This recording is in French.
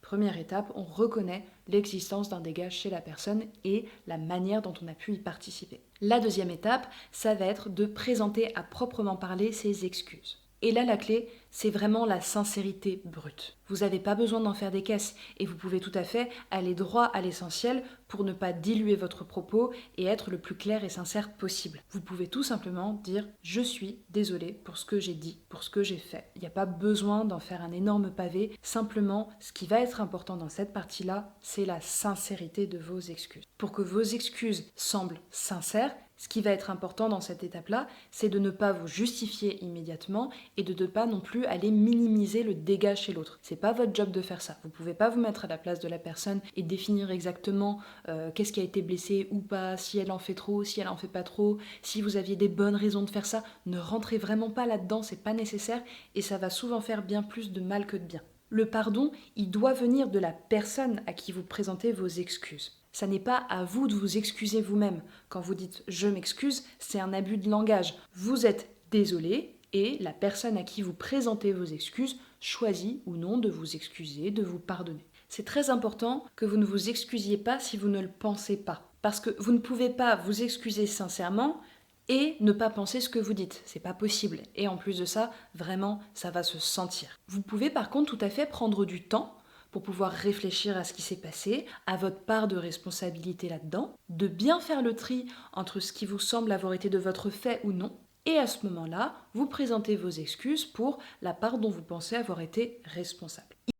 Première étape, on reconnaît l'existence d'un dégât chez la personne et la manière dont on a pu y participer. La deuxième étape, ça va être de présenter à proprement parler ses excuses. Et là, la clé, c'est vraiment la sincérité brute. Vous n'avez pas besoin d'en faire des caisses et vous pouvez tout à fait aller droit à l'essentiel pour ne pas diluer votre propos et être le plus clair et sincère possible. Vous pouvez tout simplement dire « je suis désolé pour ce que j'ai dit, pour ce que j'ai fait ». Il n'y a pas besoin d'en faire un énorme pavé. Simplement, ce qui va être important dans cette partie-là, c'est la sincérité de vos excuses. Pour que vos excuses semblent sincères, ce qui va être important dans cette étape-là, c'est de ne pas vous justifier immédiatement et de ne pas non plus aller minimiser le dégât chez l'autre. C'est pas votre job de faire ça. Vous pouvez pas vous mettre à la place de la personne et définir exactement qu'est-ce qui a été blessé ou pas, si elle en fait trop, si elle en fait pas trop, si vous aviez des bonnes raisons de faire ça. Ne rentrez vraiment pas là-dedans, c'est pas nécessaire et ça va souvent faire bien plus de mal que de bien. Le pardon, il doit venir de la personne à qui vous présentez vos excuses. Ça n'est pas à vous de vous excuser vous-même. Quand vous dites « je m'excuse », c'est un abus de langage. Vous êtes désolé et la personne à qui vous présentez vos excuses choisit ou non de vous excuser, de vous pardonner. C'est très important que vous ne vous excusiez pas si vous ne le pensez pas. Parce que vous ne pouvez pas vous excuser sincèrement et ne pas penser ce que vous dites. C'est pas possible. Et en plus de ça, vraiment, ça va se sentir. Vous pouvez par contre tout à fait prendre du temps pour pouvoir réfléchir à ce qui s'est passé, à votre part de responsabilité là-dedans, de bien faire le tri entre ce qui vous semble avoir été de votre fait ou non, et à ce moment-là, vous présentez vos excuses pour la part dont vous pensez avoir été responsable.